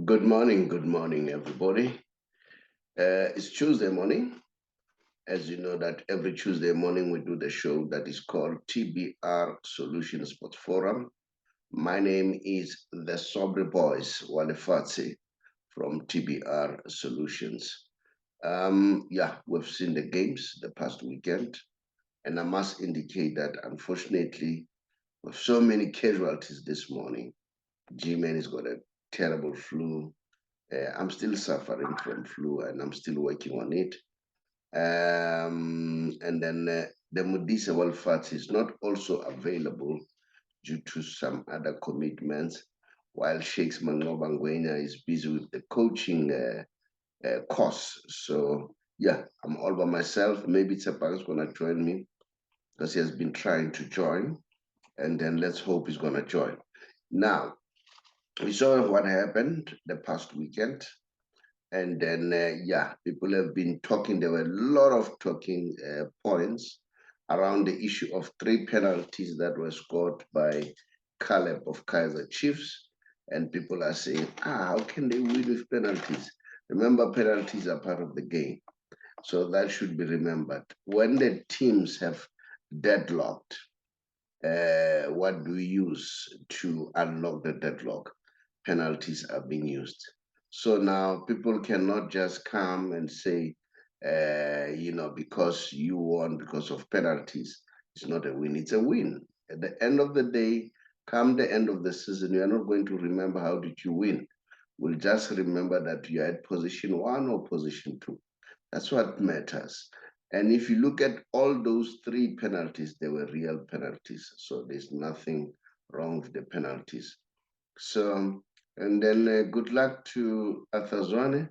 Good morning, everybody. It's Tuesday morning. As you know, that every Tuesday morning we do the show that is called TBR Solution Sports Forum. My name is the Sobre Boys, Wale Fatsi from TBR Solutions. Yeah, we've seen the games the past weekend, and I must indicate that unfortunately, with so many casualties this morning, G-Man has got a terrible flu. I'm still suffering from flu and I'm still working on it. And then the Mudisa Walfat is not also available due to some other commitments, while Sheikhs Mangobangwenya is busy with the coaching course. So, yeah, I'm all by myself. Maybe Tsepa's going to join me because he has been trying to join. And then let's hope he's going to join. Now, we saw what happened the past weekend. And then, yeah, people have been talking. There were a lot of talking points around the issue of three penalties that were scored by Caleb of Kaiser Chiefs. And people are saying, how can they win with penalties? Remember, penalties are part of the game. So that should be remembered. When the teams have deadlocked, what do we use to unlock the deadlock? Penalties are being used. So now people cannot just come and say, because you won because of penalties, it's not a win, it's a win. At the end of the day, come the end of the season, you are not going to remember how did you win. We'll just remember that you are at position one or position two. That's what matters. And if you look at all those three penalties, they were real penalties. So there's nothing wrong with the penalties. So, and then good luck to Athazwane.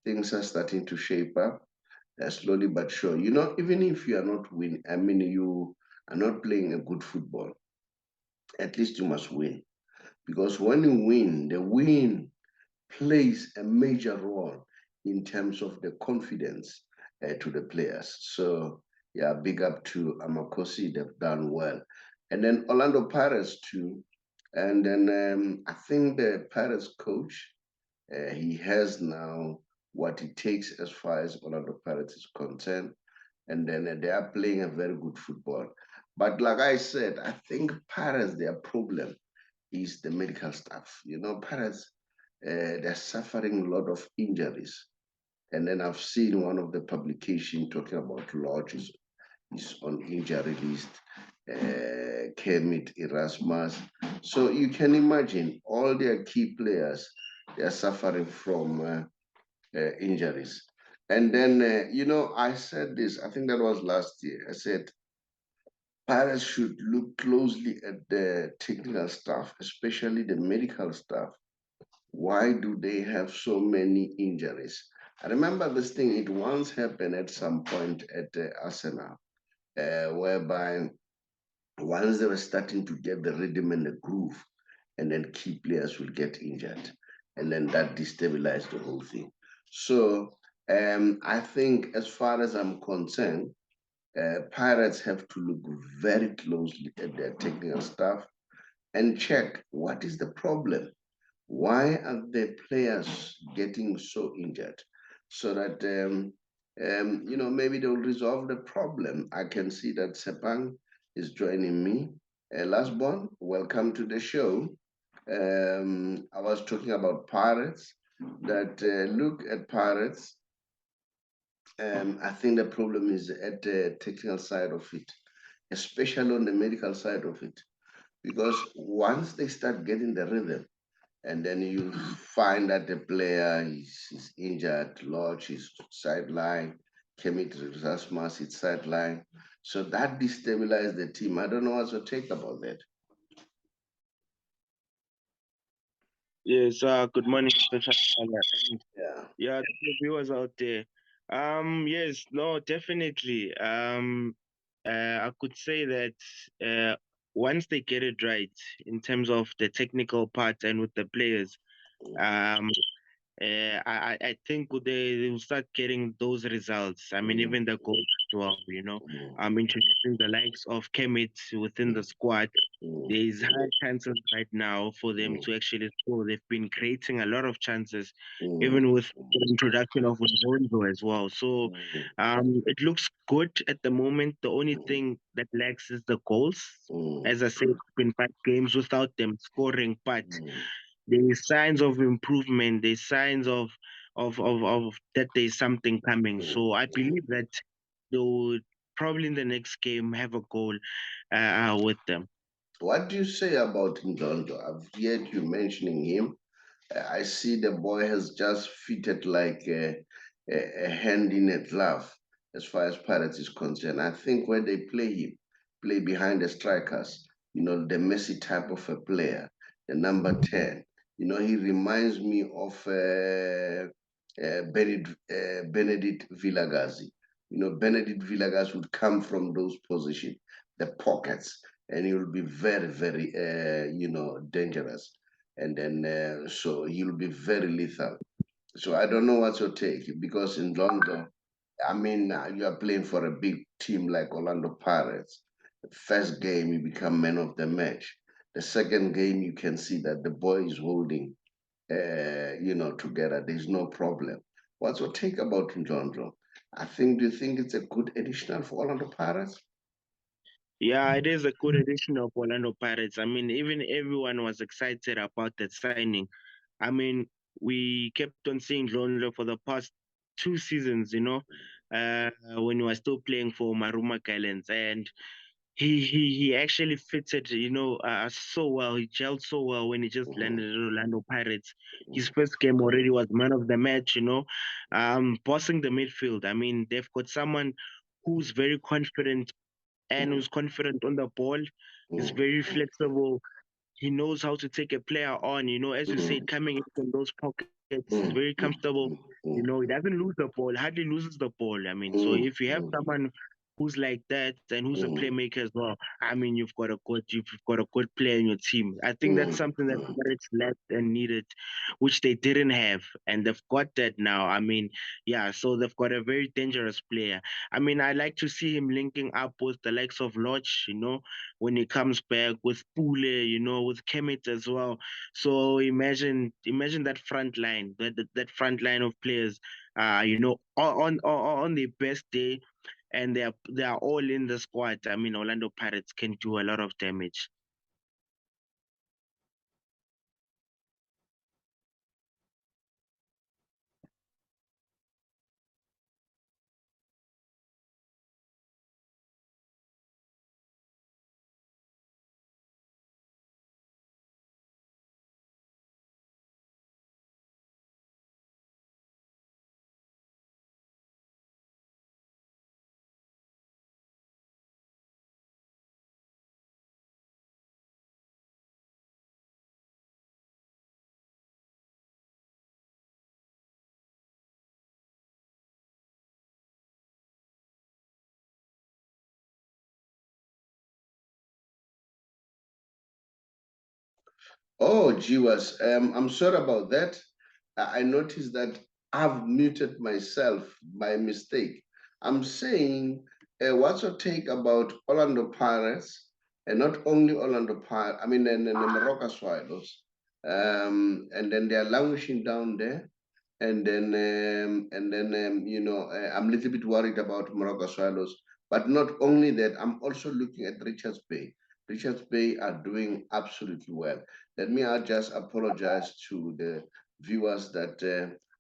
Things are starting to shape up slowly but sure. You know, even if you are not winning, I mean, you are not playing a good football, at least you must win. Because when you win, the win plays a major role in terms of the confidence to the players. So, yeah, big up to Amakosi, they've done well. And then Orlando Pirates, too. And then I think the Pirates coach, he has now what it takes as far as Orlando Pirates is concerned. And then they are playing a very good football. But like I said, I think Pirates, their problem is the medical staff. You know, Pirates, they're suffering a lot of injuries. And then I've seen one of the publication talking about Lodge is on injury list, Kermit Erasmus. So you can imagine all their key players, they are suffering from injuries. And then, I said this, I think that was last year. I said, Pirates should look closely at the technical staff, especially the medical staff. Why do they have so many injuries? I remember this thing, it once happened at some point at Arsenal, whereby once they were starting to get the rhythm and the groove, and then key players will get injured. And then that destabilized the whole thing. So I think, as far as I'm concerned, Pirates have to look very closely at their technical staff and check what is the problem. Why are the players getting so injured? So that maybe they'll resolve the problem. I can see that Sepang is joining me. Lastborn, welcome to the show. I was talking about Pirates. That look at Pirates. I think the problem is at the technical side of it, especially on the medical side of it, because once they start getting the rhythm, and then you find that the player is injured, Lodge is sideline, Kemit Rasmus is sideline. So that destabilized the team. I don't know what's your take about that. Yes, good morning, Mr. Yeah. Yeah, to the viewers out there. Yes, no, definitely. I could say that once they get it right in terms of the technical part and with the players, um, I think they will start getting those results. I mean, mm, even the goals as well. mm, Introducing the likes of Kemet within the mm, squad. mm, There is high chances right now for them mm, to actually score. They've been creating a lot of chances, mm, even with the introduction of Ronaldo as well. So mm, it looks good at the moment. The only mm, thing that lacks is the goals. mm, As I said, it's been 5 games without them scoring, but mm, there's signs of improvement. There's signs of that there's something coming. mm, So I mm. believe that they will probably in the next game have a goal with them. What do you say about Ndondo? I've heard you mentioning him. I see the boy has just fitted like a hand in a glove as far as Pirates is concerned. I think when they play him, play behind the strikers, the Messi type of a player, the number 10, he reminds me of Benedict Villagazi. Benedict Villagazi would come from those positions, the pockets, and he will be very, very, dangerous, and then so he'll be very lethal. So I don't know what's your take, because in London, I mean, you are playing for a big team like Orlando Pirates. The first game, you become man of the match. The second game, you can see that the boy is holding, together. There's no problem. What's your take about London? Do you think it's a good additional for Orlando Pirates? Yeah, it is a good addition of Orlando Pirates. I mean, even everyone was excited about that signing. I mean, we kept on seeing Lonlo for the past 2 seasons, when he was still playing for Maruma Gallants, and he actually fitted, so well. He gelled so well when he just Mhm, landed at Orlando Pirates. His first game already was man of the match, bossing the midfield. I mean, they've got someone who's very confident and mhm, who's confident on the ball. He's mhm, very flexible. He knows how to take a player on, as you said, mhm, coming in from those pockets. He's mhm, very mhm, comfortable. mhm, He doesn't lose the ball, hardly loses the ball. I mean, so mhm, if you have mhm, someone who's like that and who's a mhm, playmaker as well, I mean, you've got a good player in your team. I think that's mhm, something that mhm. Emirates lacked and needed, which they didn't have, and they've got that now. I mean, yeah, so they've got a very dangerous player. I mean, I like to see him linking up with the likes of Lodge, when he comes back with Pule, with Kemet as well. So imagine that front line, that front line of players, on their best day, and they are all in the squad. I mean, Orlando Pirates can do a lot of damage. Oh, Jiwas, I'm sorry about that. I noticed that I've muted myself by mistake. I'm saying, what's your take about Orlando Pirates, and not only Orlando Pirates, I mean, and the Morocco Swallows, and then they're languishing down there. I'm a little bit worried about Morocco Swallows. But not only that, I'm also looking at Richards Bay. Richards Bay are doing absolutely well. Let me just apologize to the viewers that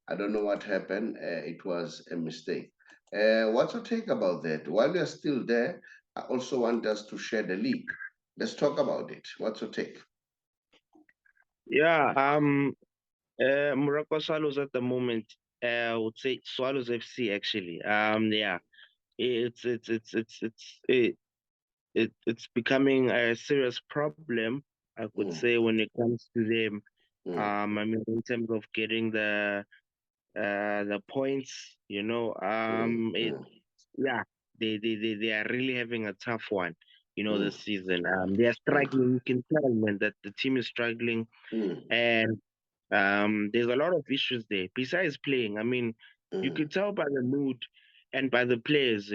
I don't know what happened. It was a mistake. What's your take about that? While you're still there, I also want us to share the league. Let's talk about it. What's your take? Yeah, Morocco Swallows at the moment. I would say Swallows FC actually. Yeah, it's becoming a serious problem, I could Mm, say, when it comes to them. mm, I mean, in terms of getting the points, mm, mm, yeah, they are really having a tough one, mm, this season. They are mm, struggling. You can tell, man, that the team is struggling, mm, There's a lot of issues there. Besides playing, I mean, you mm, could tell by the mood and by the players,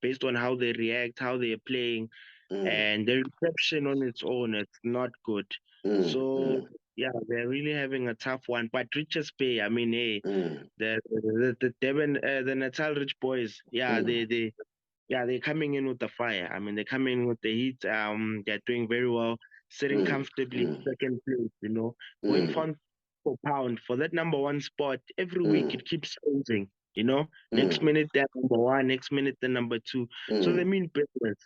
based on how they react, how they're playing, mm, and the reception on its own, it's not good. mm, So mm, yeah, they're really having a tough one. But Richards Bay, I mean, hey, mm, the Devon, the Natal Rich boys, yeah, mm, they're coming in with the fire. I mean, they're coming in with the heat. They're doing very well, sitting mm, comfortably mm, second place. Going mm, pound for pound for that number one spot every week. mm, It keeps changing. Next mm, minute they're number one, next minute they're number two. So they mm. mean business,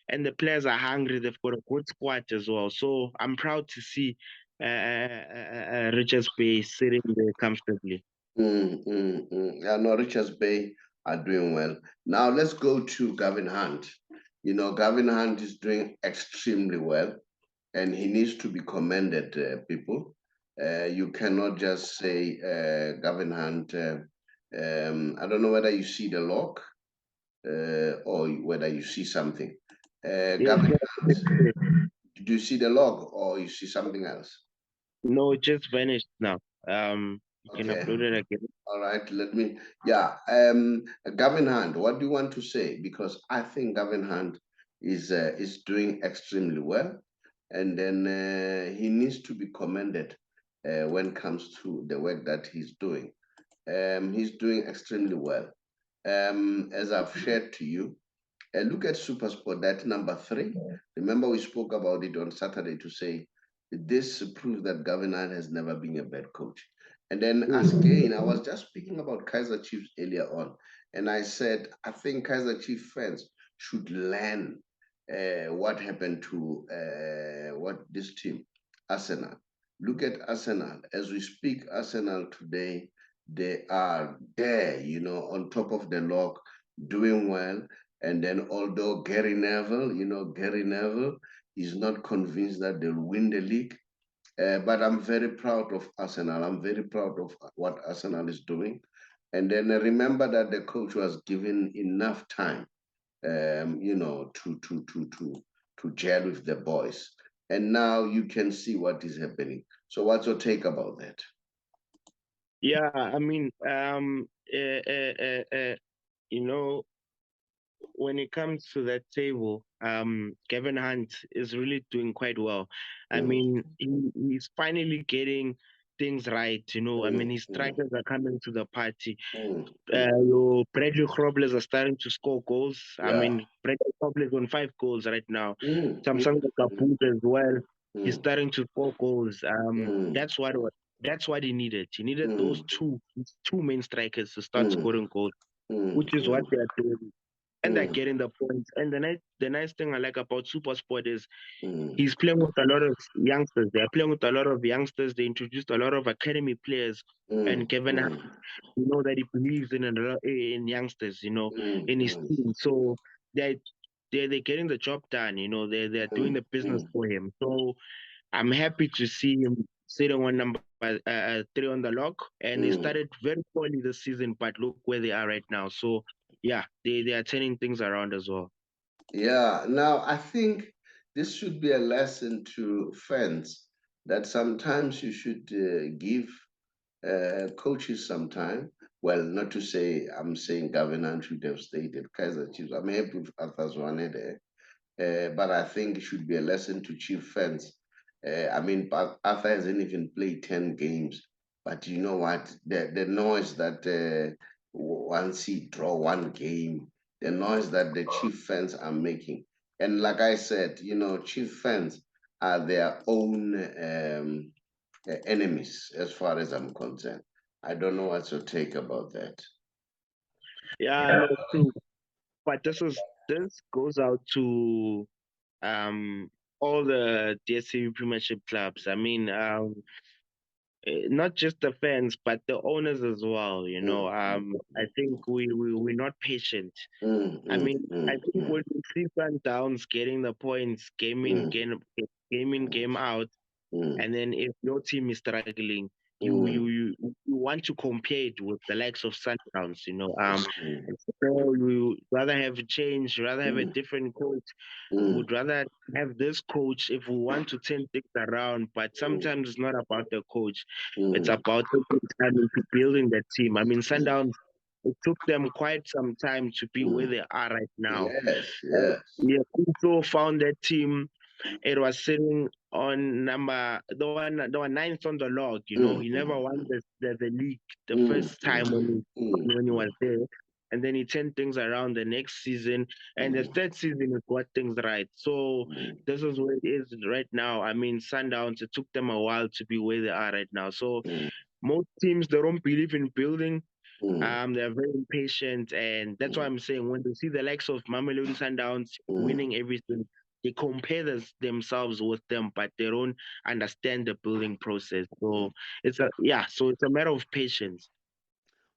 and the players are hungry. They've got a good squad as well. So I'm proud to see Richards Bay sitting there comfortably. Yeah, no, Richards Bay are doing well. Now let's go to Gavin Hunt. Gavin Hunt is doing extremely well, and he needs to be commended, people. You cannot just say Gavin Hunt. I don't know whether you see the log or whether you see something. Yes, Gavin Hunt, yes. do you see the log or you see something else? No, it just vanished now. You can Okay. upload it again. All right, yeah. Gavin Hunt, what do you want to say? Because I think Gavin Hunt is doing extremely well, and then he needs to be commended when it comes to the work that he's doing. He's doing extremely well. As I've shared to you, look at Supersport, that number 3. Remember, we spoke about it on Saturday to say this proves that Gavin Hunt has never been a bad coach. And then again, I was just speaking about Kaiser Chiefs earlier on, and I said I think Kaiser Chiefs fans should learn what happened to what this team, Arsenal. Look at Arsenal as we speak. Arsenal today, they are there, on top of the log, doing well. And then, although Gary Neville is not convinced that they'll win the league, but I'm very proud of Arsenal. I'm very proud of what Arsenal is doing. And then remember that the coach was given enough time, to gel with the boys. And now you can see what is happening. So, what's your take about that? Yeah, I mean, you know, when it comes to that table, Kevin Hunt is really doing quite well. I Mm, mean, he's finally getting things right. I mean, mm, his mm, strikers are coming to the party. mm, mm. Your Bradley Robles are starting to score goals. I Yeah. mean, Bradley Robles on 5 goals right now. Mm, mm, Samsung Kaput as well. He's mm, starting to score goals. mm, That's what he needed. He needed those mm, two main strikers to start mm, scoring goals, mm, which is what mm, they are doing, and they're mm, getting the points. And the nice thing I like about Super Sport is mm, he's playing with a lot of youngsters. They're playing with a lot of youngsters. They introduced a lot of academy players, mm, and Kevin, mm, that he believes in youngsters, mm, in his mm, team. So they they're getting the job done. They're doing mm, the business mm, for him. So I'm happy to see him sitting on number 3 on the log, and they mm. started very poorly this season, but look where they are right now. So yeah, they are turning things around as well. Yeah, now I think this should be a lesson to fans that sometimes you should give coaches some time. Well, not to say I'm saying Governor should have stayed at Kaiser Chiefs. I'm happy with Arthur's one there. But I think it should be a lesson to Chief fans. I mean, Arthur hasn't even played 10 games. But you know what? The noise that once he draw one game, the noise that the Chief fans are making. And like I said, Chief fans are their own enemies as far as I'm concerned. I don't know what's your take about that. Yeah, no, true. But this goes out to all the DSTV Premiership clubs. I mean, not just the fans, but the owners as well. Mm, I think we're not patient. mm, I mm, mean, I mm, think mm, when you see Sundowns getting the points mm, game in, game out, mm, and then if your team is struggling, you you mm, you you want to compare it with the likes of Sundowns, mm, so you rather have a change, rather have a mm, different coach, mm, would rather have this coach if we want to turn things around. But mm, sometimes it's not about the coach; it's mm, about taking time into building the team. I mean, Sundowns, it took them quite some time to be where mm. they are right now. Yes, yes. Yeah, also found that team. It was sitting on number the one ninth on the log. He Mm, never won mm, the league the mm, first time mm, mm, when he was mm, there, and then he turned things around the next season, and the mm, third season he got things right. So mm, this is where it is right now. I mean, Sundowns, it took them a while to be where they are right now. So mm, most teams, they don't believe in building. mm, They're very impatient, and that's why mm, I'm saying when they see the likes of Mamelodi Sundowns mm. winning everything, they compare themselves with them, but they don't understand the building process. So so it's a matter of patience.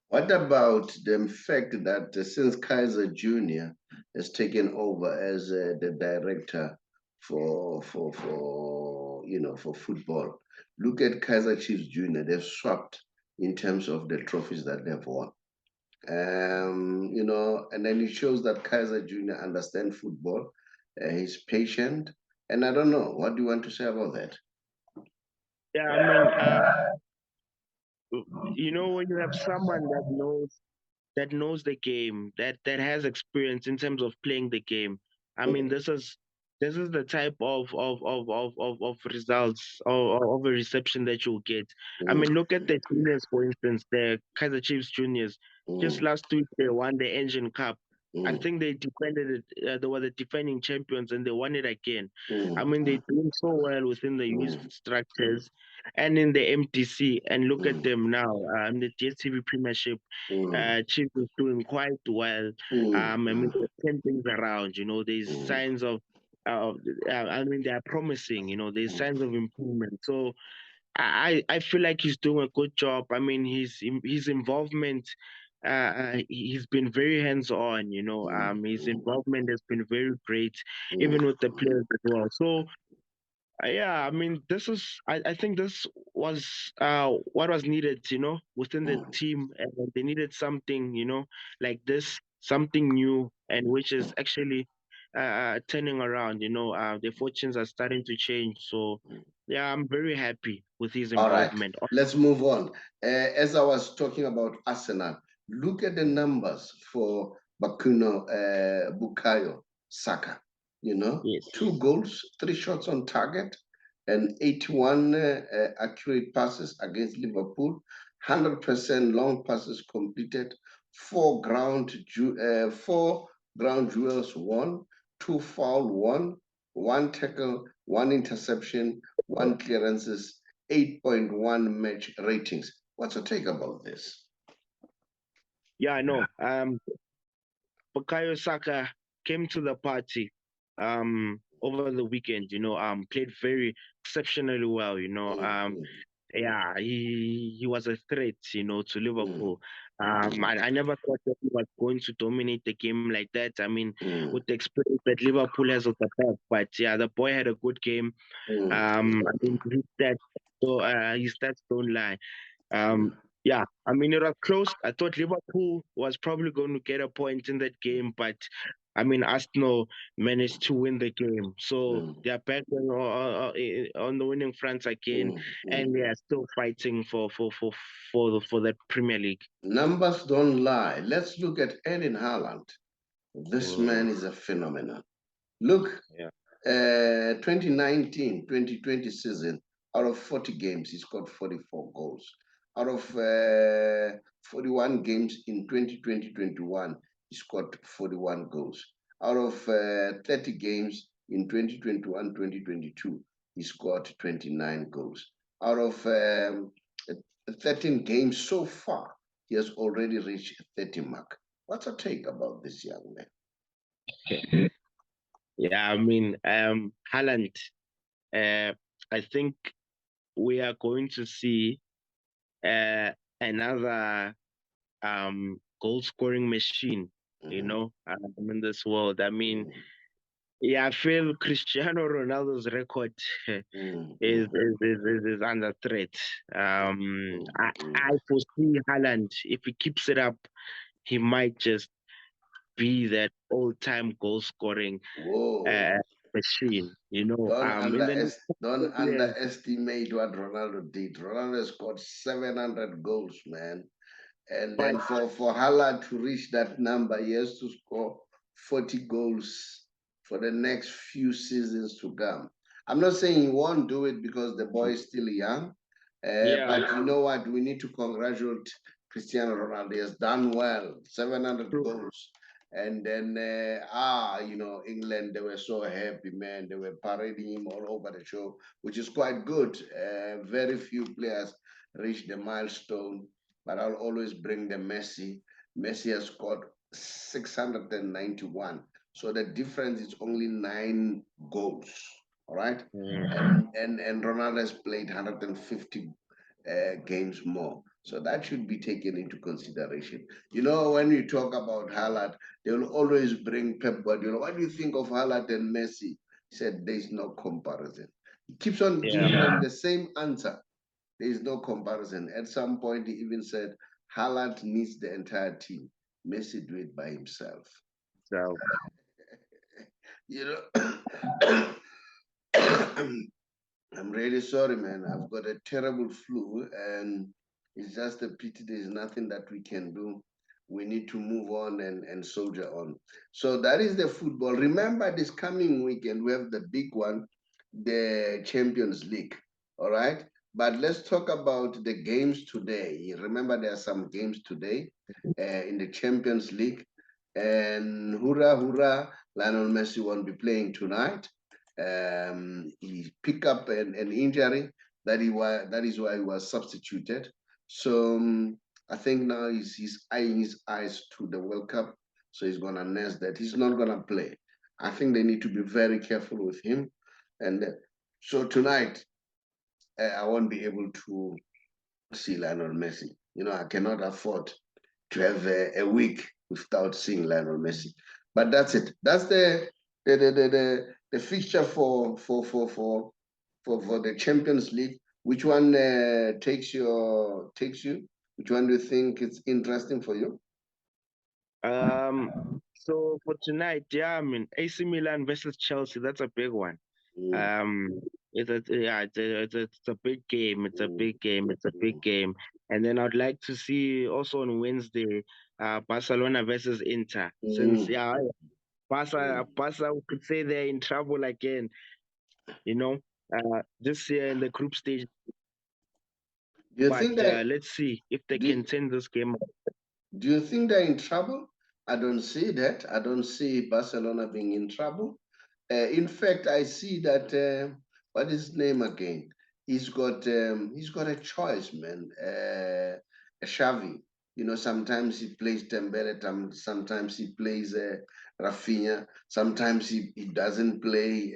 What about the fact that since Kaiser Jr. has taken over as the director for football, look at Kaiser Chiefs Jr. They've swapped in terms of the trophies that they've won. And then it shows that Kaiser Jr. understands football. He's patient, and I don't know. What do you want to say about that? Yeah, I mean, when you have someone that knows the game, that has experience in terms of playing the game. I mean, this is the type of results of a reception that you'll get. I Mm, mean, look at the juniors, for instance, the Kaiser Chiefs juniors. Just mm, last week they won the Engine Cup. I mm, think they defended it. They were the defending champions, and they won it again. I mm, mean, they're doing so well within the youth mm, structures and in the MTC. And look at mm, them now. The DSTV Premiership, mm, Chiefs is doing quite well. mm, I mean, mm, they turn things around. There's mm, signs of, uh, I mean, they are promising. There's mm, signs of improvement. So I feel like he's doing a good job. I mean, his involvement. He's been very hands-on. His mm, involvement has been very great, mm, even with the players as well. So yeah, I mean, I think this was what was needed, within the mm, team, and they needed something, like this, something new, and which is actually turning around. Their fortunes are starting to change. So, mm. yeah, I'm very happy with his All right, involvement. let's move on. As I was talking about Arsenal, look at the numbers for Bukayo Saka. Yes. 2 goals, 3 shots on target, and 81 accurate passes against Liverpool, 100% long passes completed, four ground duels won, 2 foul won, 1 tackle, 1 interception, 1 clearances, 8.1 match ratings. What's your take about this? Yeah, I know. Bukayo Saka came to the party over the weekend, played very exceptionally well, Mm, yeah, he was a threat, to mm, Liverpool. mm, I never thought that he was going to dominate the game like that. I mean, mm, with the experience that Liverpool has at the back, but yeah, the boy had a good game. mm, I mean, his stats don't lie. mm, Um, yeah, I mean, it was close. I thought Liverpool was probably going to get a point in that game, but I mean, Arsenal managed to win the game. So mm, they are back on the winning front again, mm, and mm. they are still fighting for the Premier League. Numbers don't lie. Let's look at Erling Haaland. This Mm, man is a phenomenon. Look, yeah. 2019-2020 season, out of 40 games, he scored 44 goals. Out of 41 games in 2020-21, he scored 41 goals. Out of 30 games in 2021-2022, he scored 29 goals. Out of 13 games so far, he has already reached 30 mark. What's your take about this young man? Yeah, I mean, Haaland, uh, I think we are going to see another goal scoring machine, Mhm, in this world. I mean, mhm, Yeah, I feel Cristiano Ronaldo's record Mm, is mm, is, is, is is under threat. mm, I foresee Haaland, if he keeps it up, he might just be that all-time goal scoring whoa. uh, machine. In the next Don't couple of years. underestimate what Ronaldo did. Ronaldo scored 700 goals, man. And But then for Haaland to reach that number, he has to score 40 goals for the next few seasons to come. I'm not saying he won't do it because the boy is still young, yeah, but you know what? We need to congratulate Cristiano Ronaldo. He has done well, 700 true. goals. And then, England, they were so happy, man. They were parading him all over the show, which is quite good. Very few players reach the milestone, but I'll always bring the Messi. Messi has scored 691. So the difference is only 9 goals. All right. Mm, And Ronaldo has played 150 games more. So that should be taken into consideration. When you talk about Haaland, they will always bring Pep Guardiola. What do you think of Haaland and Messi? He said there's no comparison. He keeps on yeah. giving them the same answer. There is no comparison. At some point, he even said Haaland needs the entire team. Messi do it by himself. So You know, I'm really sorry, man. I've got a terrible flu, and it's just a pity there's nothing that we can do. We need to move on and soldier on. So that is the football. Remember, this coming weekend, we have the big one, the Champions League. All right. But let's talk about the games today. Remember, there are some games today in the Champions League. And hurrah, hurrah, Lionel Messi won't be playing tonight. He picked up an injury that is why he was substituted. So I think now he's eyeing his eyes to the World Cup. So he's gonna nest that he's not gonna play. I think they need to be very careful with him. And so tonight I won't be able to see Lionel Messi. I cannot afford to have a week without seeing Lionel Messi. But that's it. That's the fixture for the Champions League. Which one takes you? Which one do you think is interesting for you? um so for tonight, yeah, I mean AC Milan versus Chelsea, that's a big one. Mm, Um, it's a big game. It's a mm, big game. It's a big mm, game. And then I'd like to see also on Wednesday, Barcelona versus Inter. Since mm, yeah, mm. Barca we could say they're in trouble again. You know, this year in the group stage. Do you But think that let's see if they do, can turn this game. do you think they're in trouble? I don't see that. I don't see Barcelona being in trouble. In fact, I see that what is his name again? He's got a choice, man. Xavi. Sometimes he plays Dembele, sometimes he plays Rafinha, sometimes he doesn't play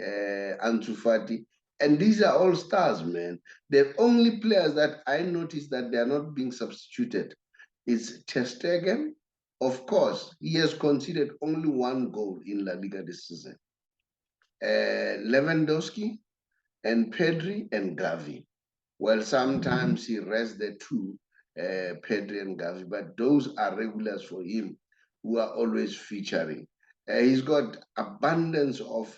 Ansu Fati. And these are all stars, man. The only players that I noticed that they are not being substituted is Ter Stegen. Of course, he has conceded only one goal in La Liga this season. Lewandowski and Pedri and Gavi. Well, sometimes he rests the two, Pedri and Gavi, but those are regulars for him who are always featuring. He's got abundance of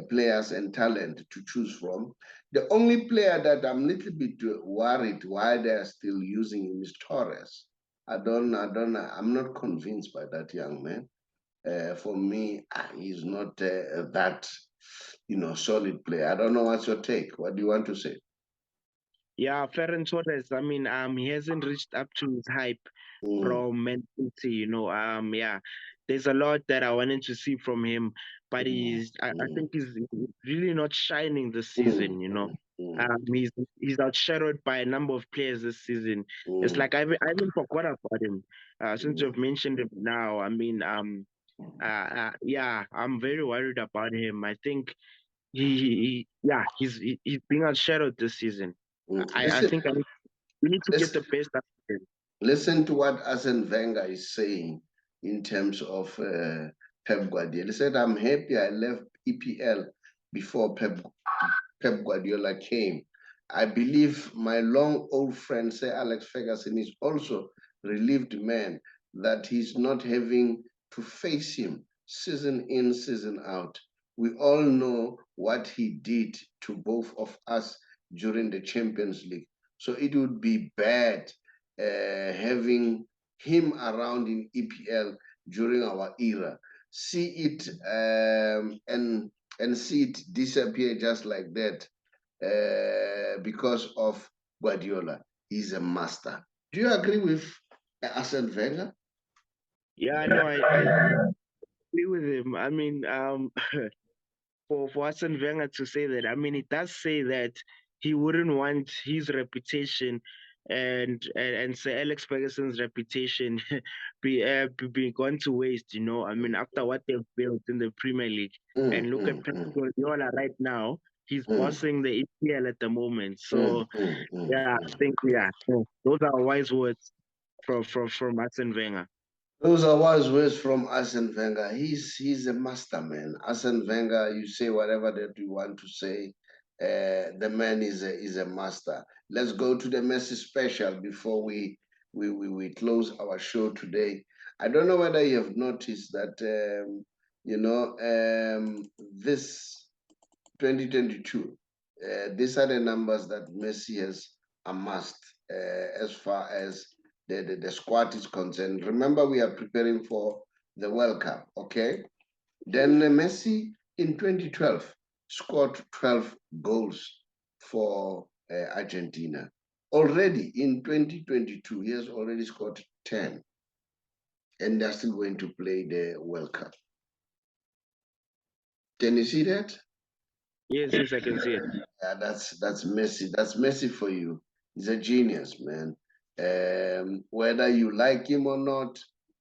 players and talent to choose from. The only player that I'm a little bit worried why they're still using him is Torres. I'm not convinced by that young man. For me, he's not that, solid player. I don't know what's your take. What do you want to say? Yeah, Ferran Torres. I mean, he hasn't reached up to his hype Mm, from Man City. Yeah, there's a lot that I wanted to see from him, but mm, I think he's really not shining this mm, season. mm, mm, He's outshadowed by a number of players this season. It's mm, like I even forgot about him. Since mm, you've mentioned him now, I mean, yeah, I'm very worried about him. I think yeah, he's being outshadowed this season. mm. I think we need to get Listen, the best out of him. listen to what Arsene Wenger is saying in terms of Pep Guardiola. He said, I'm happy I left EPL before Pep Guardiola came. I believe my long old friend, Sir Alex Ferguson, is also relieved man that he's not having to face him season in, season out. We all know what he did to both of us during the Champions League. So it would be bad having him around in EPL during our era. See it and see it disappear just like that because of Guardiola. He's a master. Do you agree with Arsene Wenger? Yeah, no, I agree with him. I mean, for Arsene Wenger to say that, I mean, it does say that he wouldn't want his reputation and Sir Alex Ferguson's reputation be gone to waste. I mean, after what they've built in the Premier League, and look at Pep Guardiola right now, he's bossing the EPL at the moment. So yeah, I think those are wise words from Arsene Wenger. Those are wise words from Arsene Wenger. He's a master man. Arsene Wenger, you say whatever that you want to say. The man is a master. Let's go to the Messi special before we close our show today. I don't know whether you have noticed that this 2022. These are the numbers that Messi has amassed as far as the squad is concerned. Remember, we are preparing for the World Cup, okay? Then Messi in 2012 scored 12 goals for Argentina. Already in 2022, he has already scored 10, and they're still going to play the World Cup. Can you see that? Yes, yes, I can see it. Yeah, that's Messi. That's Messi for you. He's a genius, man. Whether you like him or not,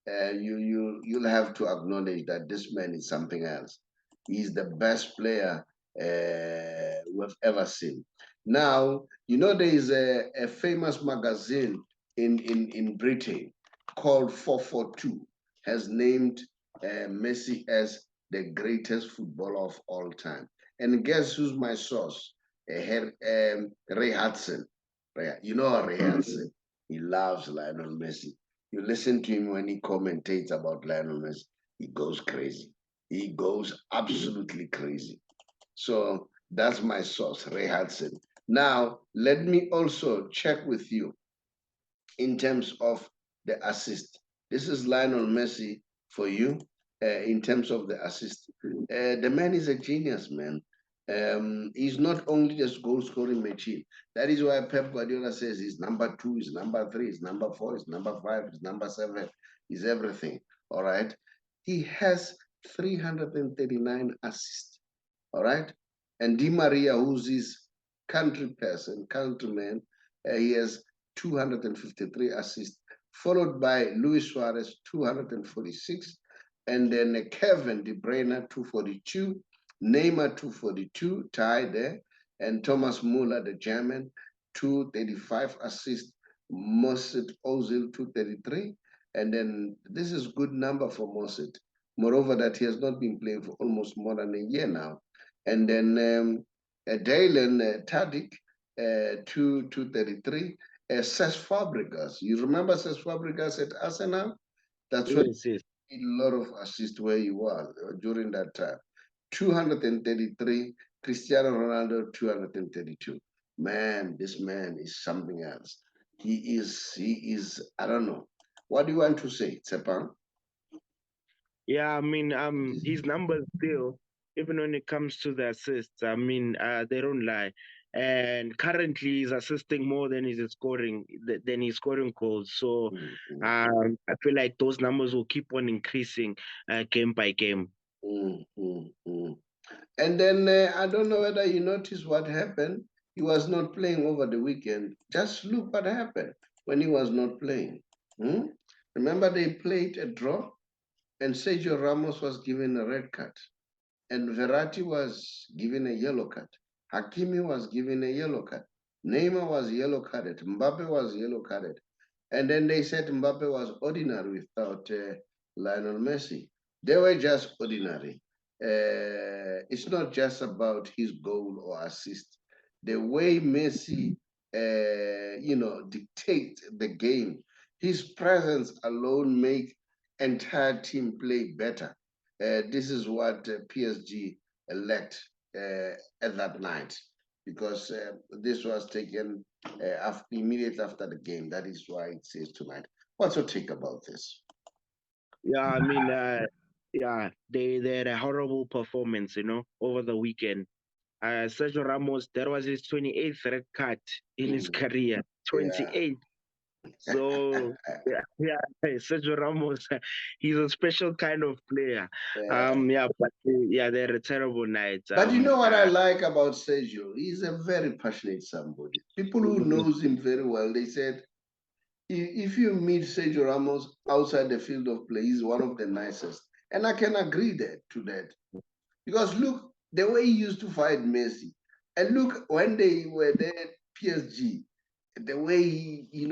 you'll have to acknowledge that this man is something else. He's the best player we've ever seen. Now, there is a famous magazine in Britain called 442 has named Messi as the greatest footballer of all time. And guess who's my source? Ray Hudson. You know Ray Hudson. He loves Lionel Messi. You listen to him when he commentates about Lionel Messi, he goes crazy. He goes absolutely crazy. So that's my source, Ray Hudson. Now, let me also check with you in terms of the assist. This is Lionel Messi for you in terms of the assist. The man is a genius, man. He's not only just goal scoring machine. That is why Pep Guardiola says he's number 2, he's number 3, he's number 4, he's number 5, he's number 7, he's everything. All right. He has 339 assists. All right. And Di Maria, who's his countryman, he has 253 assists, followed by Luis Suarez, 246, and then Kevin De Bruyne, 242, Neymar, 242, tied there, and Thomas Muller, the German, 235 assists, Mesut Ozil, 233, and then this is good number for Mesut. Moreover, that he has not been playing for almost more than a year now. And then Dylan Tadic, 233. Cesc Fabregas. You remember Cesc Fabregas at Arsenal? That's when Yes, yes. he did a lot of assists where he was during that time. 233. Cristiano Ronaldo, 232. Man, this man is something else. He is, I don't know. What do you want to say, Tsepan? Yeah, I mean, his numbers still, even when it comes to the assists, I mean, they don't lie. And currently, he's assisting more than he's scoring goals. So, I feel like those numbers will keep on increasing, game by game. Mm, mm, mm. And then I don't know whether you noticed what happened. He was not playing over the weekend. Just look what happened when he was not playing. Hmm? Remember, they played a draw, and Sergio Ramos was given a red card, and Verratti was given a yellow card. Hakimi was given a yellow card. Neymar was yellow carded. Mbappe was yellow carded. And then they said Mbappe was ordinary without Lionel Messi. They were just ordinary. It's not just about his goal or assist. The way Messi, dictate the game, his presence alone make entire team play better. This is what PSG elect at that night, because this was taken immediately after the game. That is why it says tonight. What's your take about this? Yeah, I mean, yeah, they had a horrible performance, over the weekend. Sergio Ramos, that was his 28th red card in his career. Yeah. 28. So yeah, Sergio Ramos, he's a special kind of player. Yeah. Yeah, but yeah, they had a terrible night. But you know what I like about Sergio? He's a very passionate somebody. People who knows him very well, they said, if you meet Sergio Ramos outside the field of play, he's one of the nicest. And I can agree to that. Because look, the way he used to fight Messi, and look when they were there at PSG, the way he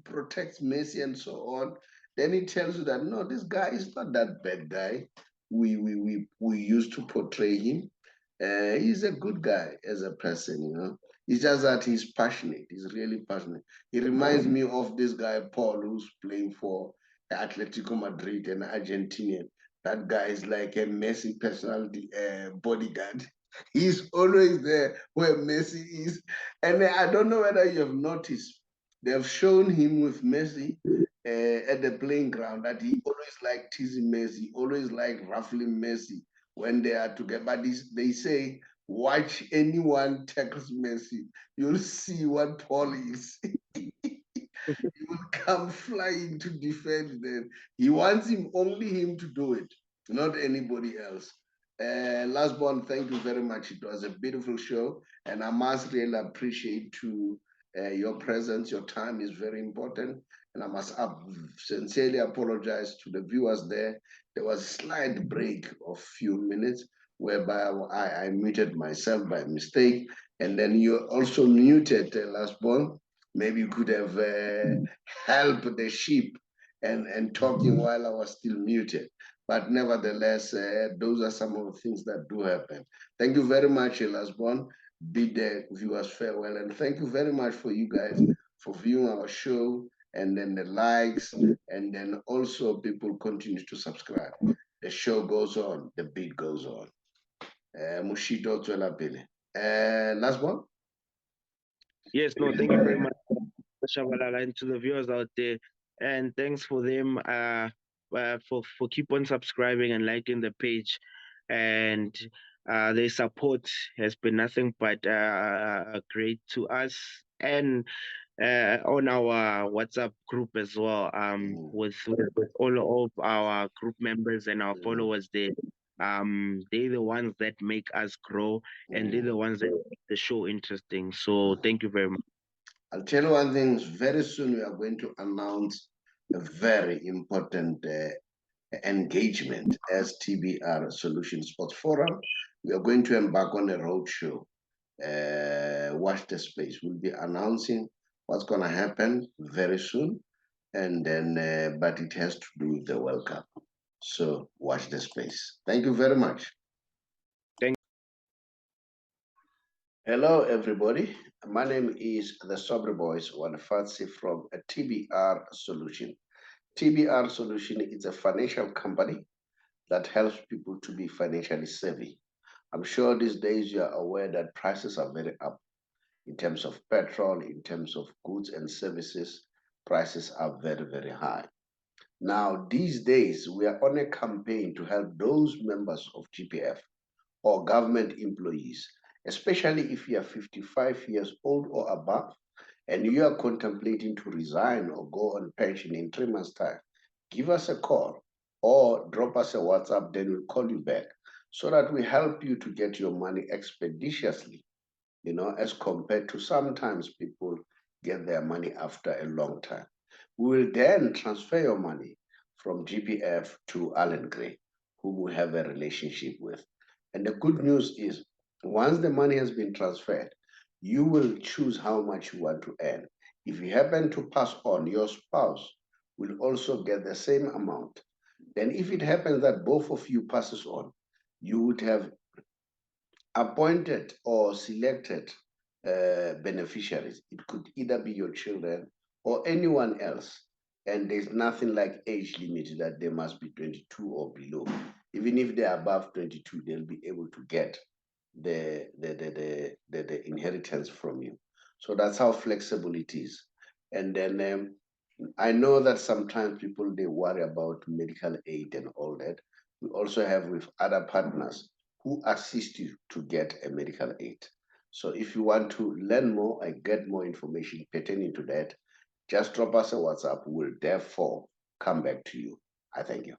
protects Messi and so on. Then he tells you that no, this guy is not that bad guy. We used to portray him. He's a good guy as a person. It's just that he's passionate. He's really passionate. He reminds me of this guy Paul, who's playing for Atletico Madrid and Argentinian. That guy is like a Messi personality bodyguard. He's always there where Messi is. And I don't know whether you have noticed, they have shown him with Messi at the playing ground that he always like teasing Messi, always like ruffling Messi when they are together. But they say, watch anyone tackles Messi, you'll see what Paul is. He will come flying to defend them. He wants only him to do it, not anybody else. Last born, thank you very much. It was a beautiful show, and I must really appreciate your presence. Your time is very important, and I must sincerely apologize to the viewers there. There was a slight break of few minutes whereby I muted myself by mistake, and then you also muted last born. Maybe you could have helped the sheep and talking while I was still muted. But nevertheless, those are some of the things that do happen. Thank you very much, Elasbon. Bid the viewers farewell. And thank you very much for you guys for viewing our show, and then the likes, and then also people continue to subscribe. The show goes on, the beat goes on. Mushito Twelapele. Last one? Yes, no, thank you very much, Shabalala, and to the viewers out there. And thanks for them for keep on subscribing and liking the page. And their support has been nothing but great to us. And on our WhatsApp group as well, with all of our group members and our followers there. They're the ones that make us grow, and they're the ones that make the show interesting. So thank you very much. I'll tell you one thing, very soon we are going to announce a very important engagement as TBR Solution Sports Forum. We are going to embark on a roadshow. Watch the space. We'll be announcing what's going to happen very soon. And then, but it has to do with the World Cup. So watch the space. Thank you very much. Thank Hello, everybody. My name is the Sobre Boys Wanafatsi from a TBR Solution. TBR Solution is a financial company that helps people to be financially savvy. I'm sure these days you are aware that prices are very up in terms of petrol, in terms of goods and services. Prices are very, very high. Now, these days, we are on a campaign to help those members of GPF or government employees, especially if you are 55 years old or above and you are contemplating to resign or go on pension in 3 months' time. Give us a call or drop us a WhatsApp, then we'll call you back so that we help you to get your money expeditiously, as compared to sometimes people get their money after a long time. We will then transfer your money from GPF to Allen Gray, whom we have a relationship with. And the good news is, once the money has been transferred, you will choose how much you want to earn. If you happen to pass on, your spouse will also get the same amount. Then if it happens that both of you passes on, you would have appointed or selected beneficiaries. It could either be your children or anyone else. And there's nothing like age limit that they must be 22 or below. Even if they're above 22, they'll be able to get the inheritance from you. So that's how flexible it is. And then I know that sometimes people, they worry about medical aid and all that. We also have with other partners who assist you to get a medical aid. So if you want to learn more and get more information pertaining to that, just drop us a WhatsApp. We'll therefore come back to you. I thank you.